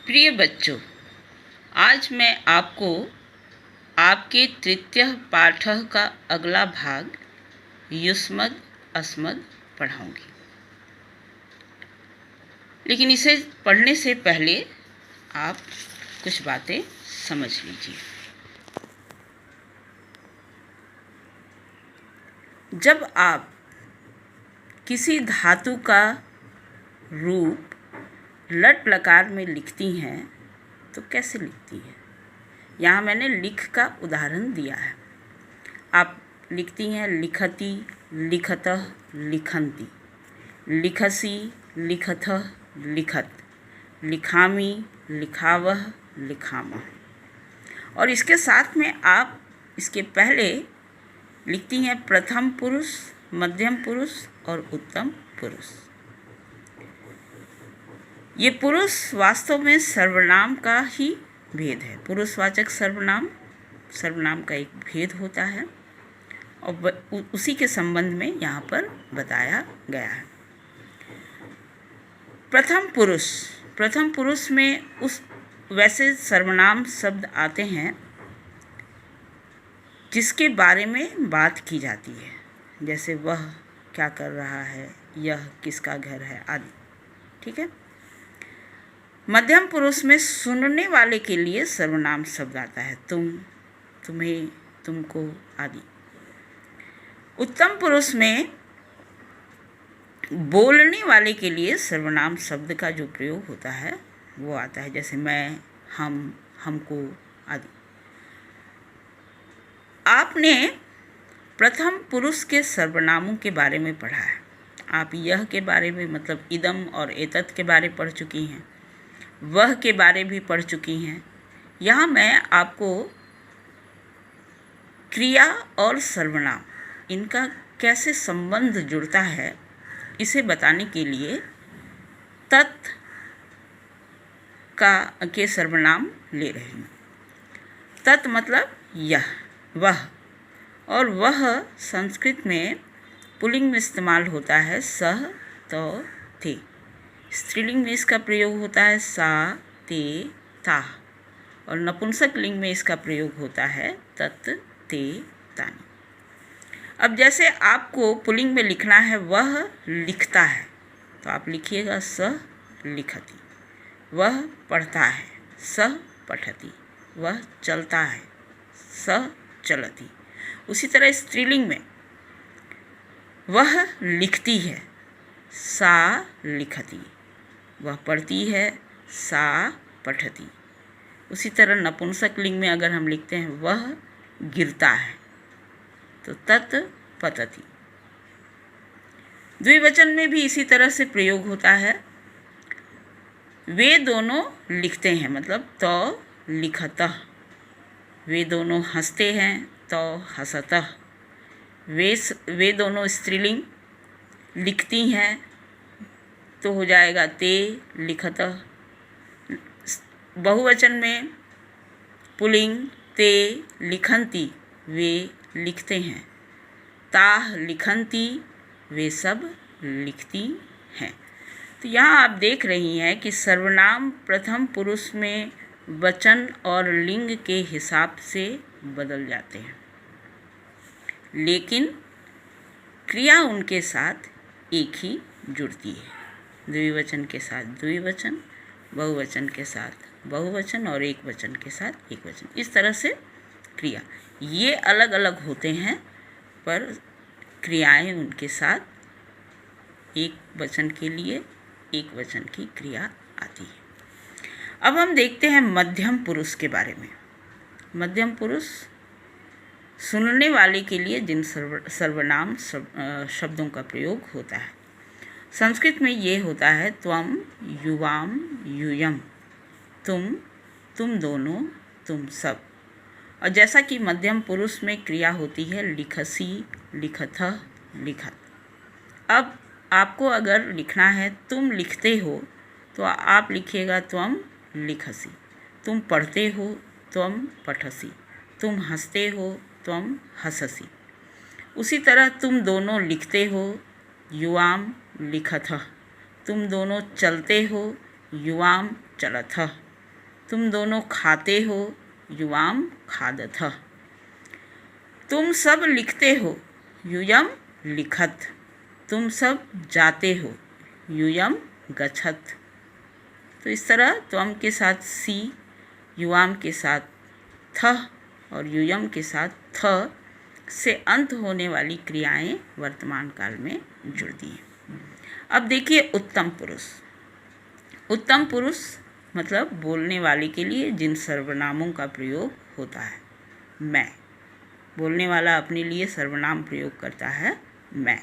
प्रिय बच्चों, आज मैं आपको आपके तृतीय पाठ का अगला भाग युष्मद् अस्मद् पढ़ाऊंगी। लेकिन इसे पढ़ने से पहले आप कुछ बातें समझ लीजिए। जब आप किसी धातु का रूप लट लकार में लिखती हैं तो कैसे लिखती है? यहाँ मैंने लिख का उदाहरण दिया है। आप लिखती हैं लिखति, लिखतः, लिखन्ति, लिखसि, लिखथः, लिखत, लिखामि, लिखावः, लिखामः। और इसके साथ में आप इसके पहले लिखती हैं प्रथम पुरुष, मध्यम पुरुष और उत्तम पुरुष। ये पुरुष वास्तव में सर्वनाम का ही भेद है। पुरुषवाचक सर्वनाम का एक भेद होता है और उसी के संबंध में यहाँ पर बताया गया है। प्रथम पुरुष में उस वैसे सर्वनाम शब्द आते हैं जिसके बारे में बात की जाती है, जैसे वह क्या कर रहा है, यह किसका घर है आदि। ठीक है। मध्यम पुरुष में सुनने वाले के लिए सर्वनाम शब्द आता है, तुम, तुम्हें, तुमको आदि। उत्तम पुरुष में बोलने वाले के लिए सर्वनाम शब्द का जो प्रयोग होता है वो आता है, जैसे मैं, हम, हमको आदि। आपने प्रथम पुरुष के सर्वनामों के बारे में पढ़ा है। आप यह के बारे में मतलब इदम और एतत् के बारे पढ़ चुकी हैं, वह के बारे भी पढ़ चुकी हैं। यहाँ मैं आपको क्रिया और सर्वनाम इनका कैसे संबंध जुड़ता है इसे बताने के लिए तत् के सर्वनाम ले रही हूँ। तत् मतलब यह, वह, और वह संस्कृत में पुल्लिंग में इस्तेमाल होता है सह, तो, थे। स्त्रीलिंग में इसका प्रयोग होता है सा, ते, ता, और नपुंसक लिंग में इसका प्रयोग होता है तत्, ते, तानि। अब जैसे आपको पुल्लिंग में लिखना है वह लिखता है तो आप लिखिएगा सः लिखति। वह पढ़ता है सः पठति। वह चलता है सः चलति। उसी तरह स्त्रीलिंग में वह लिखती है सा लिखति। वह पढ़ती है सा पठति। उसी तरह नपुंसक लिंग में अगर हम लिखते हैं वह गिरता है तो तत् पतति। द्विवचन में भी इसी तरह से प्रयोग होता है। वे दोनों लिखते हैं मतलब तो लिखतः। वे दोनों हंसते हैं तो हंसतः। वे दोनों स्त्रीलिंग लिखती हैं तो हो जाएगा ते लिखतः। बहुवचन में पुल्लिंग ते लिखन्ति, वे लिखते हैं। ताः लिखन्ति, वे सब लिखती हैं। तो यहाँ आप देख रही हैं कि सर्वनाम प्रथम पुरुष में वचन और लिंग के हिसाब से बदल जाते हैं, लेकिन क्रिया उनके साथ एक ही जुड़ती है। द्विवचन के साथ द्विवचन, बहुवचन के साथ बहुवचन और एक वचन के साथ एक वचन। इस तरह से क्रिया ये अलग अलग होते हैं पर क्रियाएं उनके साथ एक वचन के लिए एक वचन की क्रिया आती है। अब हम देखते हैं मध्यम पुरुष के बारे में। मध्यम पुरुष सुनने वाले के लिए जिन सर्वनाम शब्दों का प्रयोग होता है। संस्कृत में ये होता है त्वम, युवाम, यूयम, तुम दोनों, तुम सब। और जैसा कि मध्यम पुरुष में क्रिया होती है लिखसि, लिखथः, लिखत। अब आपको अगर लिखना है तुम लिखते हो तो आप लिखिएगा त्वम लिखसि। तुम पढ़ते हो त्वम पठसि। तुम हंसते हो त्वम हससि। उसी तरह तुम दोनों लिखते हो युवाम लिखथः। तुम दोनों चलते हो युवाम चलथः। तुम दोनों खाते हो, युवाम खादतः। तुम सब लिखते हो, यूयम लिखत। तुम सब जाते हो, यूयम गच्छत। तो इस तरह त्वम के साथ सी, युवाम के साथ थ और यूयम के साथ थ से अंत होने वाली क्रियाएं वर्तमान काल में जुड़ती हैं। अब देखिए उत्तम पुरुष। उत्तम पुरुष मतलब बोलने वाले के लिए जिन सर्वनामों का प्रयोग होता है। मैं, बोलने वाला अपने लिए सर्वनाम प्रयोग करता है मैं।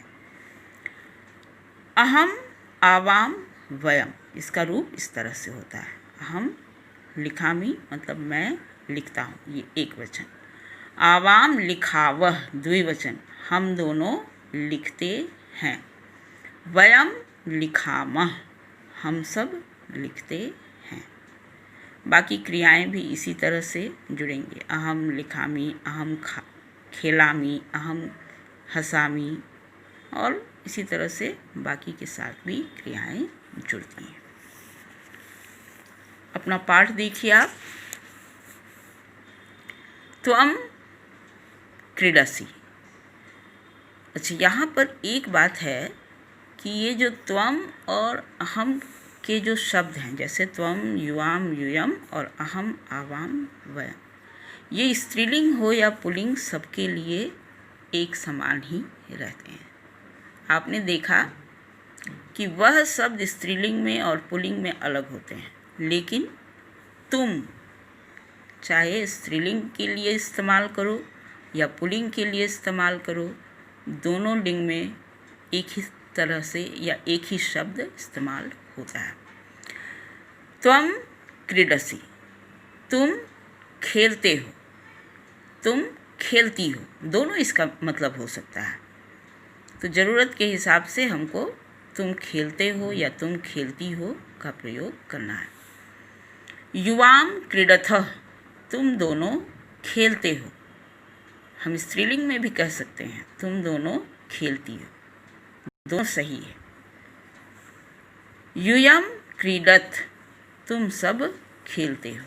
अहम, आवाम, वयम, इसका रूप इस तरह से होता है। अहम लिखामी मतलब मैं लिखता हूँ, ये एक वचन। आवाम लिखावह द्विवचन, हम दोनों लिखते हैं। वयम लिखामह, हम सब लिखते हैं। बाकी क्रियाएं भी इसी तरह से जुड़ेंगे। अहम लिखामी, अहम खेलामी, अहम हसामी, और इसी तरह से बाकी के साथ भी क्रियाएं जुड़ती हैं। अपना पाठ देखिए आप। त्वम क्रीडसी। अच्छा, यहाँ पर एक बात है कि ये जो त्वम और अहम के जो शब्द हैं, जैसे त्वम, युवाम, यूयम और अहम, आवाम, वयम, ये स्त्रीलिंग हो या पुल्लिंग सबके लिए एक समान ही रहते हैं। आपने देखा कि वह शब्द स्त्रीलिंग में और पुल्लिंग में अलग होते हैं, लेकिन तुम चाहे स्त्रीलिंग के लिए इस्तेमाल करो या पुल्लिंग के लिए इस्तेमाल करो, दोनों लिंग में एक ही तरह से या एक ही शब्द इस्तेमाल होता है। त्वम क्रीडसी, तुम खेलते हो, तुम खेलती हो, दोनों इसका मतलब हो सकता है। तो ज़रूरत के हिसाब से हमको तुम खेलते हो या तुम खेलती हो का प्रयोग करना है। युवाम क्रीडथः, तुम दोनों खेलते हो, हम स्त्रीलिंग में भी कह सकते हैं तुम दोनों खेलती हो, दोनों सही है। यूयम क्रीडथ, तुम सब खेलते हो।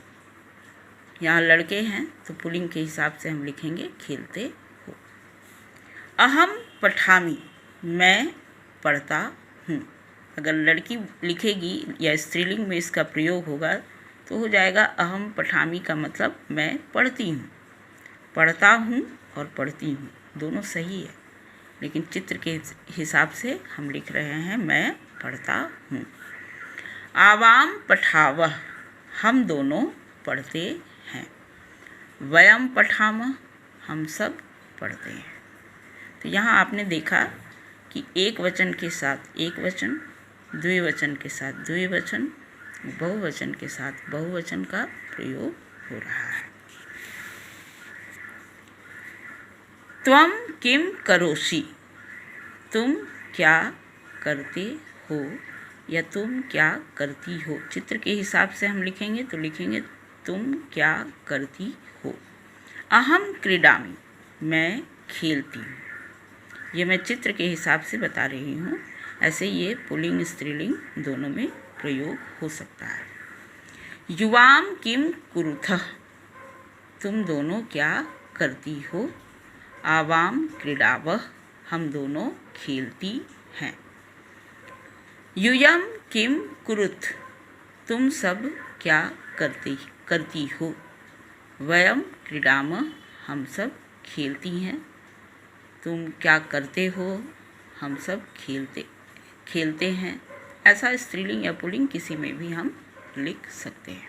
यहाँ लड़के हैं तो पुल्लिंग के हिसाब से हम लिखेंगे खेलते हो। अहम पठामी, मैं पढ़ता हूँ। अगर लड़की लिखेगी या स्त्रीलिंग में इसका प्रयोग होगा तो हो जाएगा अहम पठामी का मतलब मैं पढ़ती हूँ। पढ़ता हूँ और पढ़ती हूँ दोनों सही है, लेकिन चित्र के हिसाब से हम लिख रहे हैं मैं पढ़ता हूँ। आवाम पठावह, हम दोनों पढ़ते हैं। वयम पठामः, हम सब पढ़ते हैं। तो यहाँ आपने देखा कि एक वचन के साथ एक वचन, द्विवचन के साथ द्विवचन, बहुवचन के साथ बहुवचन का प्रयोग हो रहा है। त्वम किम करोषि, तुम क्या करते हो या तुम क्या करती हो। चित्र के हिसाब से हम लिखेंगे तो लिखेंगे तुम क्या करती हो। अहम क्रीडामि, मैं खेलती हूँ। ये मैं चित्र के हिसाब से बता रही हूँ, ऐसे ये पुल्लिंग स्त्रीलिंग दोनों में प्रयोग हो सकता है। युवाम किम कुरुथः, तुम दोनों क्या करती हो। आवाम क्रीडावः, हम दोनों खेलती हैं। यूयम किम कुरुथ, तुम सब क्या करती हो। वयम क्रीडामः, हम सब खेलती हैं। तुम क्या करते हो, हम सब खेलते हैं। ऐसा स्त्रीलिंग या पुल्लिंग किसी में भी हम लिख सकते हैं।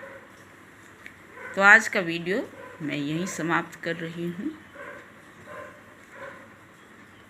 तो आज का वीडियो मैं यहीं समाप्त कर रही हूँ।